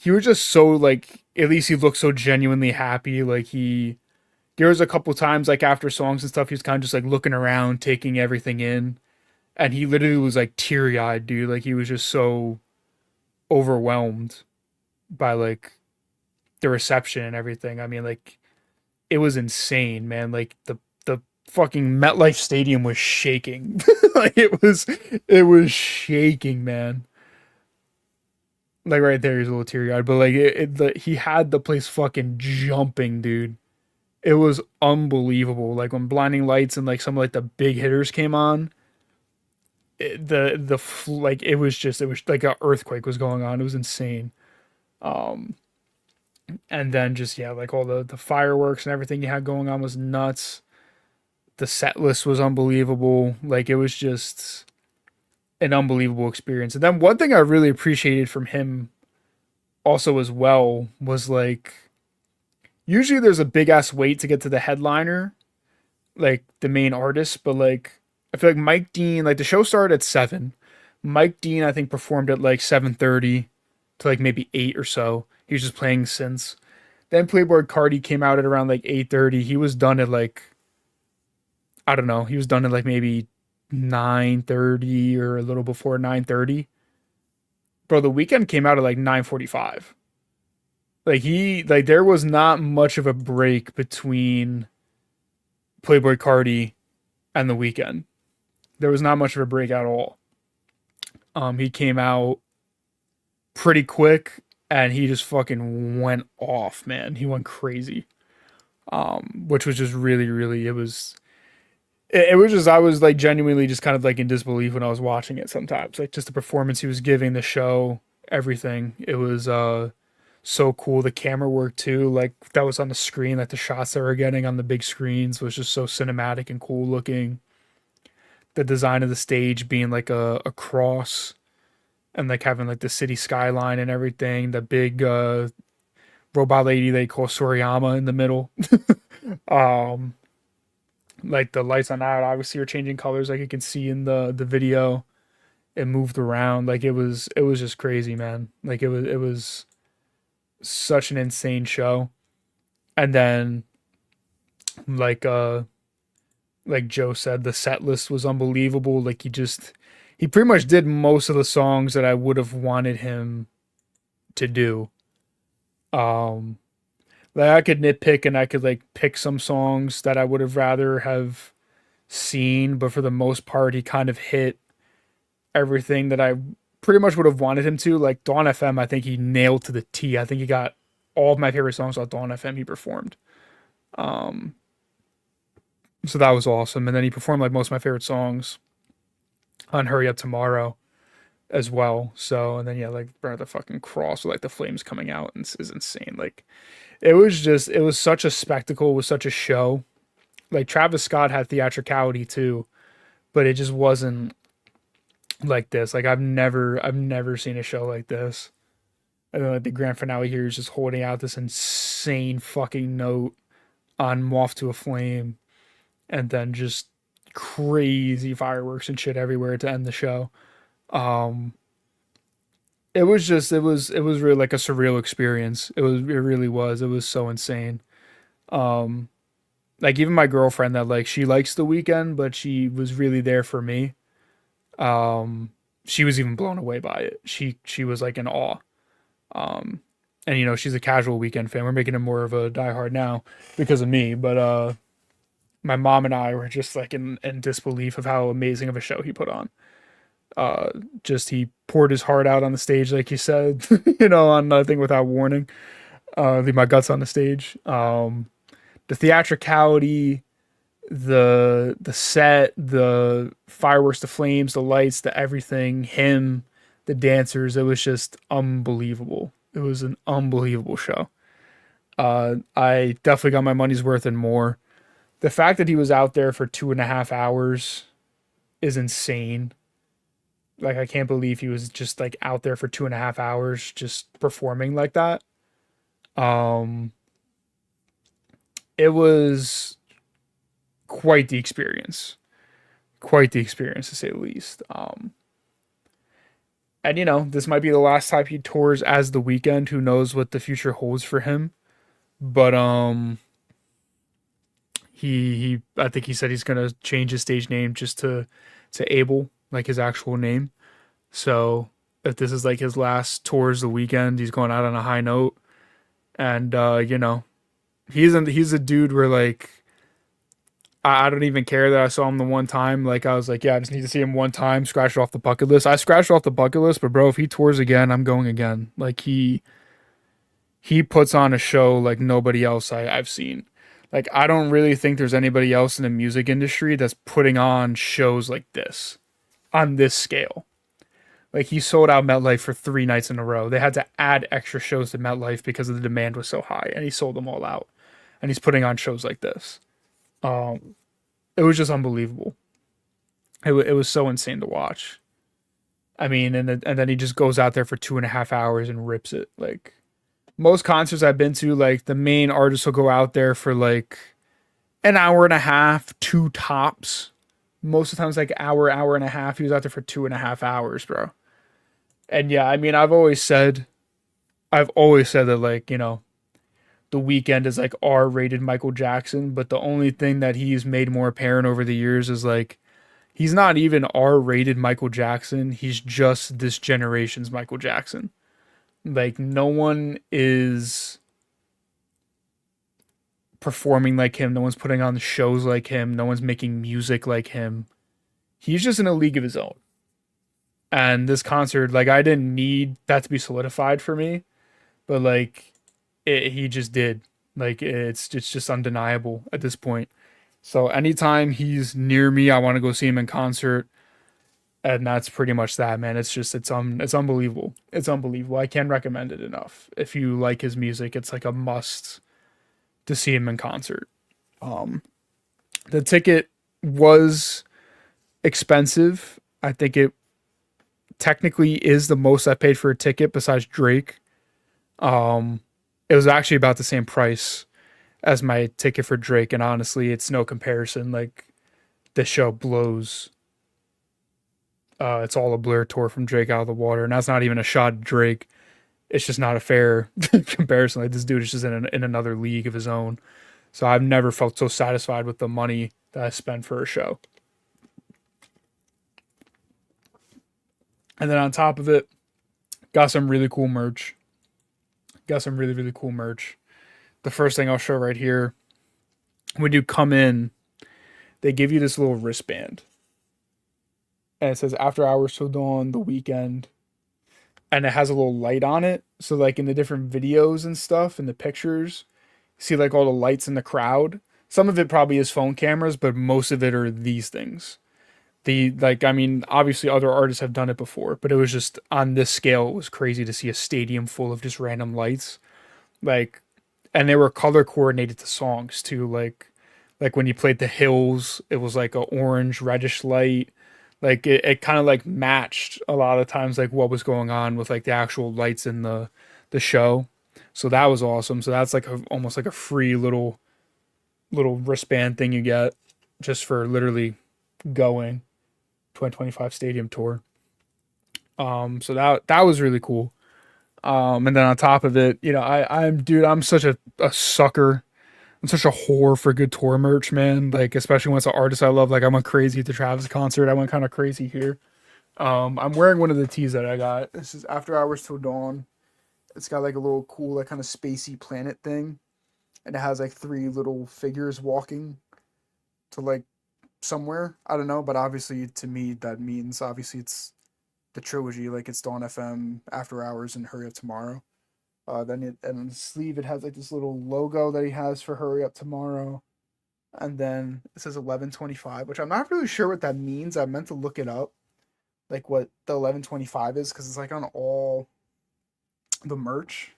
was just so like at least he looked so genuinely happy. Like there was a couple times like after songs and stuff, he was kind of just like looking around, taking everything in. And he literally was like teary eyed, dude. Like he was just so overwhelmed by like the reception and everything. I mean, like it was insane, man. Like the fucking MetLife Stadium was shaking. Like it was shaking, man. Like right there, he's a little teary eyed, but like he had the place fucking jumping, dude. It was unbelievable. Like when Blinding Lights and like some of like the big hitters came on, like it was like an earthquake was going on. It was insane. Um, and then just yeah, like all the fireworks and everything you had going on was nuts. The set list was unbelievable. Like it was just an unbelievable experience. And then one thing I really appreciated from him also as well was like usually there's a big ass wait to get to the headliner, like the main artist, but like I feel like Mike Dean, like the show started at 7. Mike Dean I think performed at like 7:30 to like maybe 8 or so. He was just playing synths. Then Playboy Cardi came out at around like 8:30. He was done at like I don't know. He was done at like maybe 9:30 or a little before 9:30. Bro, the Weekend came out at like 9:45. Like there was not much of a break between Playboy Cardi and the Weekend. There was not much of a break at all. He came out pretty quick and he just fucking went off, man. He went crazy. Which was just really, really it was just I was like genuinely just kind of like in disbelief when I was watching it sometimes. Like just the performance he was giving, the show, everything. It was so cool. The camera work too, like that was on the screen, like the shots they were getting on the big screens was just so cinematic and cool looking. The design of the stage being like a cross and like having like the city skyline and everything. The big robot lady they call Soriyama in the middle. um like the lights on that obviously are changing colors like you can see in the video. It moved around. Like it was just crazy, man. Like it was such an insane show. And then like like Joe said, the set list was unbelievable. Like he pretty much did most of the songs that I would have wanted him to do. Um like I could nitpick and I could like pick some songs that I would have rather have seen, but for the most part he kind of hit everything that I pretty much would have wanted him to. Like Dawn FM, I think he nailed to the T. I think he got all of my favorite songs on Dawn FM he performed. Um so that was awesome. And then he performed like most of my favorite songs on Hurry Up Tomorrow as well. So and then yeah, like Burn the fucking Cross with like the flames coming out and is insane. Like it was such a spectacle, it was such a show. Like Travis Scott had theatricality too, but it just wasn't like this. Like I've never seen a show like this. And then like the grand finale here is just holding out this insane fucking note on Moth to a Flame and then just crazy fireworks and shit everywhere to end the show. Um it was really like a surreal experience. It really was. It was so insane. Um like even my girlfriend that like she likes the Weekend, but she was really there for me. She was even blown away by it. She was like in awe. Um and you know, she's a casual Weekend fan. We're making him more of a diehard now because of me, but my mom and I were just like in disbelief of how amazing of a show he put on. Just he poured his heart out on the stage, like you said, you know, on Nothing Without Warning. Leave my guts on the stage. The theatricality, the set, the fireworks, the flames, the lights, the everything, him, the dancers, it was just unbelievable. It was an unbelievable show. I definitely got my money's worth and more. The fact that he was out there for 2.5 hours is insane. Like I can't believe he was just like out there for 2.5 hours just performing like that. Um, it was quite the experience. Quite the experience to say the least. And you know, this might be the last time he tours as the Weekend. Who knows what the future holds for him? But he I think he said he's gonna change his stage name just to Abel, like his actual name. So if this is like his last tours the Weekend, he's going out on a high note. And you know, he's a dude where like I don't even care that I saw him the one time. Like I was like, yeah, I just need to see him one time, scratch it off the bucket list. I scratched off the bucket list, but bro, if he tours again, I'm going again. Like he puts on a show like nobody else I've seen. Like, I don't really think there's anybody else in the music industry that's putting on shows like this on this scale. Like, he sold out MetLife for 3 nights in a row. They had to add extra shows to MetLife because the demand was so high, and he sold them all out. And he's putting on shows like this. It was just unbelievable. It was so insane to watch. I mean, and then he just goes out there for 2.5 hours and rips it. Like, most concerts I've been to, like, the main artist will go out there for like an hour and a half, two tops. Most of the times, like hour and a half. He was out there for 2.5 hours, bro. And yeah, I mean, I've always said that, like, the Weeknd is like R-rated Michael Jackson, but the only thing that he's made more apparent over the years is like he's not even R-rated Michael Jackson. He's just this generation's Michael Jackson. Like, no one is performing like him. No one's putting on shows like him. No one's making music like him. He's just in a league of his own. And this concert, like, I didn't need that to be solidified for me, but like, he just did. Like, it's just undeniable at this point. So anytime he's near me, I want to go see him in concert, and that's pretty much that, man. It's unbelievable. It's unbelievable. I can't recommend it enough. If you like his music, it's like a must to see him in concert. Um, the ticket was expensive. I think it technically is the most I paid for a ticket besides Drake. Um, it was actually about the same price as my ticket for Drake, and honestly, it's no comparison. Like, this show blows. It's all a Blur tour from Drake out of the water, and that's not even a shot at Drake. It's just not a fair comparison. Like, this dude is just in another league of his own. So I've never felt so satisfied with the money that I spent for a show. And then on top of it, got some really cool merch. Got some really, really cool merch. The first thing I'll show right here, when you come in, they give you this little wristband. And it says After Hours Till Dawn, The Weekend. And it has a little light on it. So, like, in the different videos and stuff, in the pictures, you see, like, all the lights in the crowd. Some of it probably is phone cameras, but most of it are these things. Like, I mean, obviously other artists have done it before, but it was just on this scale, it was crazy to see a stadium full of just random lights. Like, and they were color coordinated to songs too. Like when you played The Hills, it was like a orange reddish light. Like, it kind of like matched a lot of times like what was going on with like the actual lights in the show. So that was awesome. So that's like almost like a free little wristband thing you get just for literally going 2025 stadium tour. So that was really cool. And then on top of it, I'm such a sucker. I'm such a whore for good tour merch, man. Like, especially when it's an artist I love. Like, I went crazy at the Travis concert. I went kind of crazy here. I'm wearing one of the tees that I got. This is After Hours Till Dawn. It's got like a little cool, like, kind of spacey planet thing, and it has like three little figures walking to like somewhere. I don't know, but obviously to me that means obviously it's the trilogy. Like, it's Dawn FM, After Hours, and Hurry Up Tomorrow. And on the sleeve it has like this little logo that he has for Hurry Up Tomorrow, and then it says 1125, which I'm not really sure what that means. I meant to look it up, like what the 1125 is, because it's like on all the merch.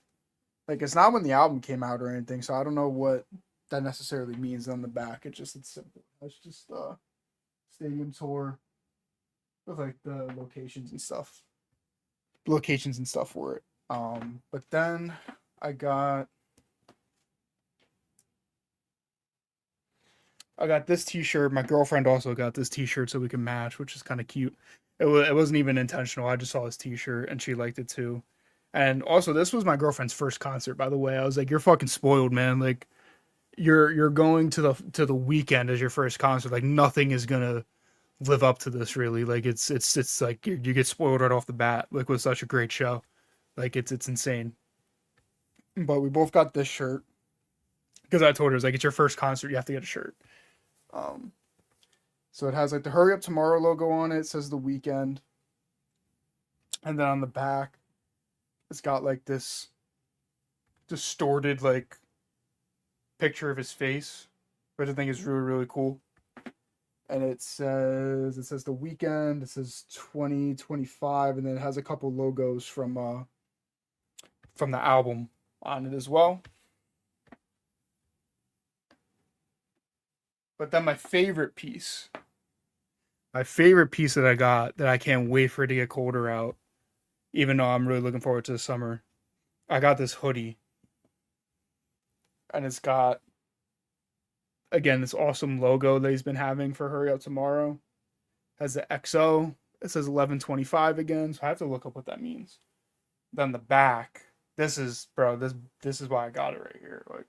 Like, it's not when the album came out or anything, so I don't know what that necessarily means on the back. It's simple. It's just stadium tour with like the locations and stuff for it. But then I got I got this T-shirt. My girlfriend also got this T-shirt so we can match, which is kind of cute. It wasn't even intentional. I just saw this T-shirt and she liked it too. And also, this was my girlfriend's first concert, by the way. I was like, "You're fucking spoiled, man. Like, you're going to the Weekend as your first concert. Like, nothing is gonna live up to this, really. Like, it's like you get spoiled right off the bat. Like, with such a great show. Like, it's insane." But we both got this shirt because I told her, it's like, it's your first concert, you have to get a shirt. Um, so it has like the Hurry Up Tomorrow logo on it. It says The Weekend, and then on the back, it's got like this distorted, like, picture of his face, which I think is really really cool. And it says the weekend. It says 2025, and then it has a couple logos from the album on it as well. But then my favorite piece that I got that I can't wait for it to get colder out, even though I'm really looking forward to the summer. I got this hoodie, and it's got again this awesome logo that he's been having for Hurry Up Tomorrow. Has the XO. It says 1125 again, so I have to look up what that means. Then the back. This is bro. This is why I got it right here. Like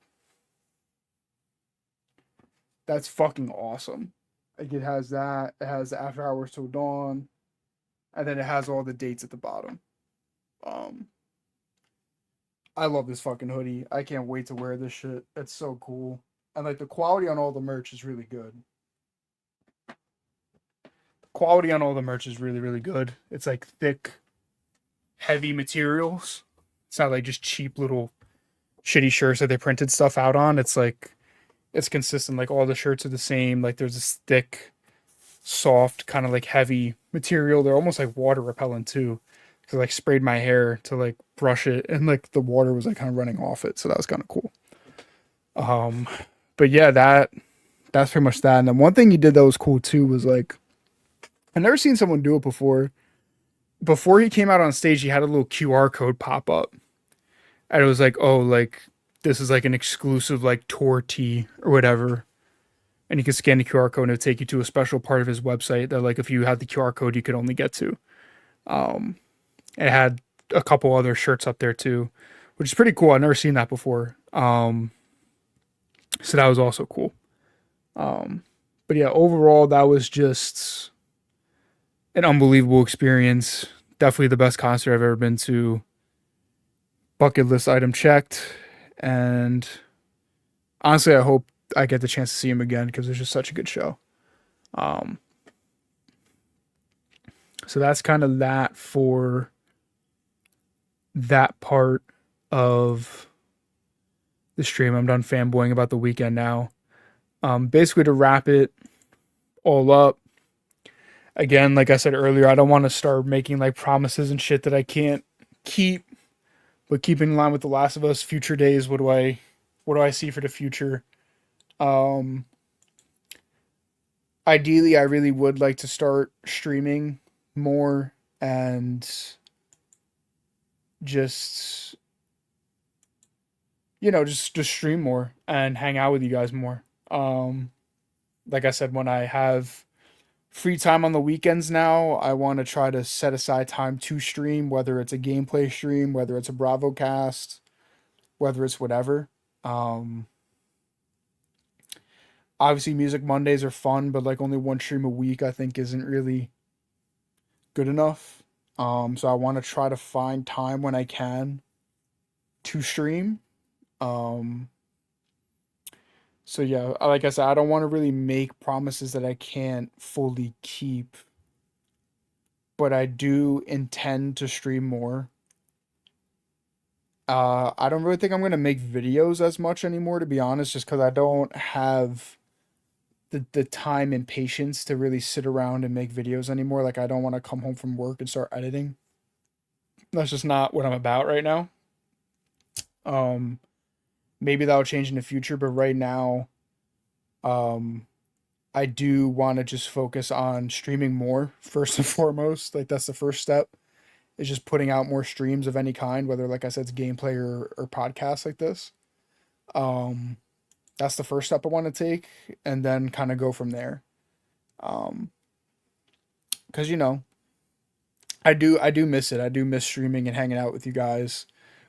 that's fucking awesome. Like it has that. It has the After Hours Till Dawn, and then it has all the dates at the bottom. Um, I love this fucking hoodie. I can't wait to wear this shit. It's so cool. And like the quality on all the merch is really good. The quality on all the merch is really, really good. It's like thick, heavy materials. It's not like just cheap little shitty shirts that they printed stuff out on. It's like it's consistent. Like all the shirts are the same. Like there's this thick, soft, kind of like heavy material. They're almost like water repellent too. Cause I like sprayed my hair to like brush it, and like the water was like kind of running off it, so that was kind of cool. Um, but yeah, that's pretty much that. And then one thing he did that was cool too was like I never seen someone do it before. Before he came out on stage, he had a little QR code pop up, and it was like, oh, like this is like an exclusive like tour tee or whatever. And you can scan the QR code and it'll take you to a special part of his website that like if you had the QR code you could only get to. Um, it had a couple other shirts up there too, which is pretty cool. I've never seen that before. So that was also cool. Um, but yeah, overall that was just an unbelievable experience. Definitely the best concert I've ever been to. Bucket list item checked, and honestly, I hope I get the chance to see him again because it was just such a good show. Um, so that's kind of that for that part of the stream. I'm done fanboying about the weekend now. Basically, to wrap it all up, again, like I said earlier, I don't want to start making like promises and shit that I can't keep. But keeping in line with The Last of Us, future days, what do I see for the future? Um, Ideally, I really would like to start streaming more and just just stream more and hang out with you guys more. Like I said, when I have free time on the weekends now, I want to try to set aside time to stream, whether it's a gameplay stream, whether it's a Bravo cast, whether it's whatever. Um, Obviously, Music Mondays are fun, but like only one stream a week, I think, isn't really good enough. So I want to try to find time when I can to stream. Um, so yeah, like I said, I don't want to really make promises that I can't fully keep, but I do intend to stream more. I don't really think I'm gonna make videos as much anymore, to be honest, just because I don't have the time and patience to really sit around and make videos anymore. Like I don't want to come home from work and start editing. That's just not what I'm about right now. Um, Maybe that'll change in the future, but right now, um, I do want to just focus on streaming more first and foremost. Like that's the first step is just putting out more streams of any kind, whether like I said, it's gameplay or podcasts like this. Um, that's the first step I want to take, and then kind of go from there. Um, because I do miss it. I do miss streaming and hanging out with you guys,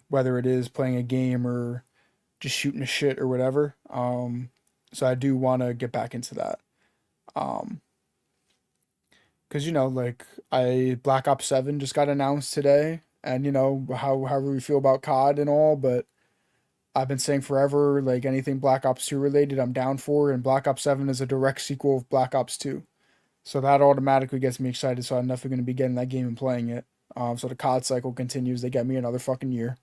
whether it is playing a game or just shooting a shit or whatever. So I do want to get back into that. Um, because like I Black Ops 7 just got announced today, and however we feel about COD and all, but I've been saying forever like anything Black Ops 2 related, I'm down for, and Black Ops 7 is a direct sequel of Black Ops 2. So that automatically gets me excited. So I'm definitely going to be getting that game and playing it. So the COD cycle continues. They get me another fucking year.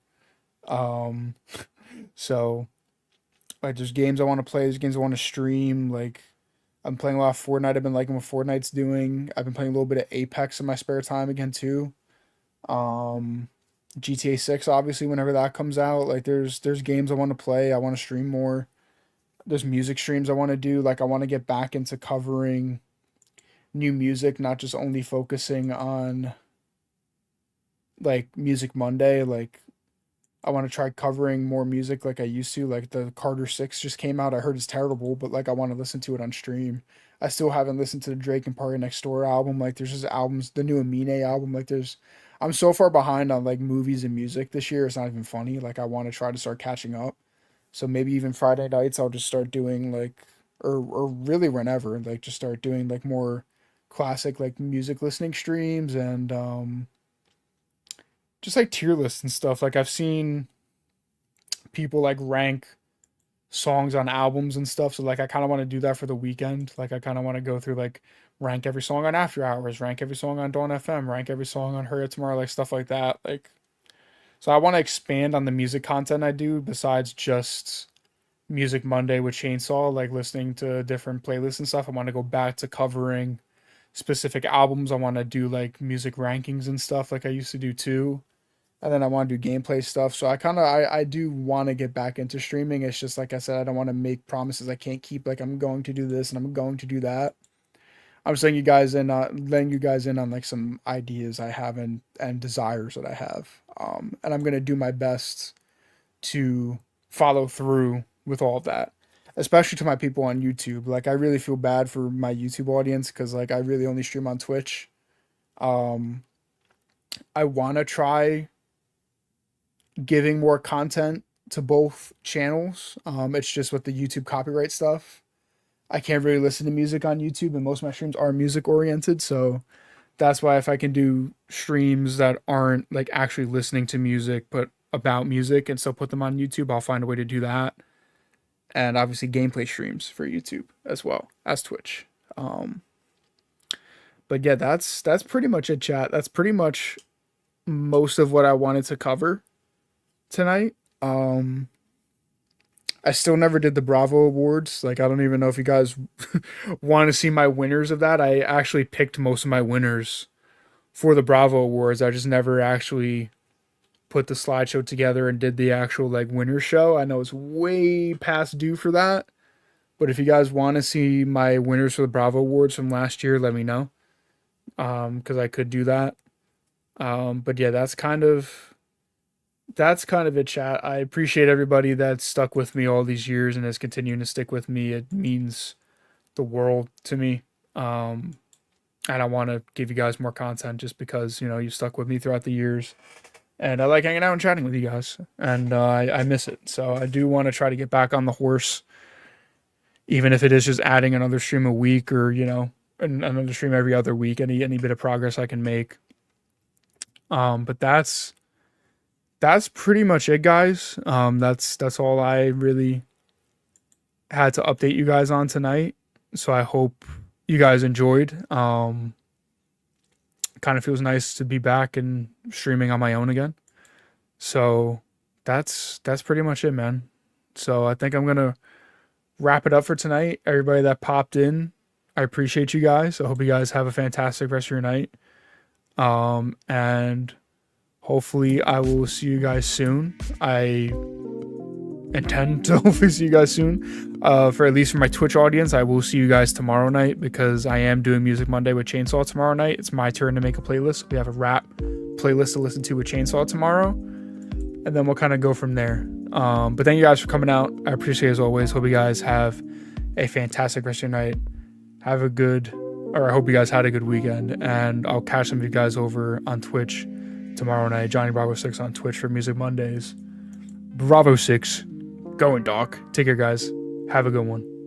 Um, so Like there's games I want to play, there's games I want to stream. Like I'm playing a lot of Fortnite. I've been liking what Fortnite's doing. I've been playing a little bit of Apex in my spare time again too. Um, GTA 6 obviously whenever that comes out. Like there's games I want to play. I want to stream more. There's music streams I want to do. Like I want to get back into covering new music, not just only focusing on like Music Monday. Like I want to try covering more music like I used to. Like the Carter 6 just came out. I heard it's terrible, but like I want to listen to it on stream. I still haven't listened to the Drake and Party Next Door album. Like there's just albums, the new Amine album. Like I'm so far behind on like movies and music this year. It's not even funny. Like I want to try to start catching up. So maybe even Friday nights I'll just start doing like, or really whenever, like just start doing like more classic like music listening streams and just like tier lists and stuff. Like I've seen people like rank songs on albums and stuff. So like I kind of want to do that for the weekend. Like I kind of want to go through like rank every song on After Hours, rank every song on Dawn FM, rank every song on Her It Tomorrow, like stuff like that. Like so I want to expand on the music content I do besides just Music Monday with Chainsaw, like listening to different playlists and stuff. I want to go back to covering specific albums. I want to do like music rankings and stuff like I used to do too. And then I want to do gameplay stuff. So I do want to get back into streaming. It's just like I said, I don't want to make promises I can't keep. Like I'm going to do this and I'm going to do that. I'm saying you guys in, letting you guys in on like some ideas I have and desires that I have. And I'm gonna do my best to follow through with all of that, especially to my people on YouTube. Like I really feel bad for my YouTube audience because like I really only stream on Twitch. Um, I want to try giving more content to both channels. It's just with the YouTube copyright stuff. I can't really listen to music on YouTube, and most of my streams are music oriented. So that's why if I can do streams that aren't like actually listening to music, but about music and still put them on YouTube, I'll find a way to do that. And obviously gameplay streams for YouTube as well as Twitch. Um, but yeah, that's pretty much it, chat. That's pretty much most of what I wanted to cover tonight. I still never did the Bravo Awards. Like, I don't even know if you guys want to see my winners of that. I actually picked most of my winners for the Bravo Awards. I just never actually put the slideshow together and did the actual like winner show. I know it's way past due for that. But if you guys want to see my winners for the Bravo Awards from last year, let me know. Because I could do that. But yeah, that's kind of it, chat. I appreciate everybody that's stuck with me all these years and is continuing to stick with me. It means the world to me. And I want to give you guys more content just because, you know, you stuck with me throughout the years. And I like hanging out and chatting with you guys. And I miss it. So I do want to try to get back on the horse, even if it is just adding another stream a week or, you know, another stream every other week, any bit of progress I can make. But that's pretty much it, guys. That's all I really had to update you guys on tonight. So I hope you guys enjoyed. Kind of feels nice to be back and streaming on my own again. So that's pretty much it, man. So I think I'm gonna wrap it up for tonight. Everybody that popped in, I appreciate you guys. I hope you guys have a fantastic rest of your night. And hopefully I will see you guys soon. I intend to hopefully see you guys soon. For at least for my Twitch audience, I will see you guys tomorrow night because I am doing Music Monday with Chainsaw tomorrow night. It's my turn to make a playlist. We have a rap playlist to listen to with Chainsaw tomorrow. And then we'll kind of go from there. But thank you guys for coming out. I appreciate it as always. Hope you guys have a fantastic rest of your night. I hope you guys had a good weekend. And I'll catch some of you guys over on Twitch tomorrow night. Johnny Bravo 6 on Twitch for Music Mondays. Bravo 6. Going, Doc. Take care, guys. Have a good one.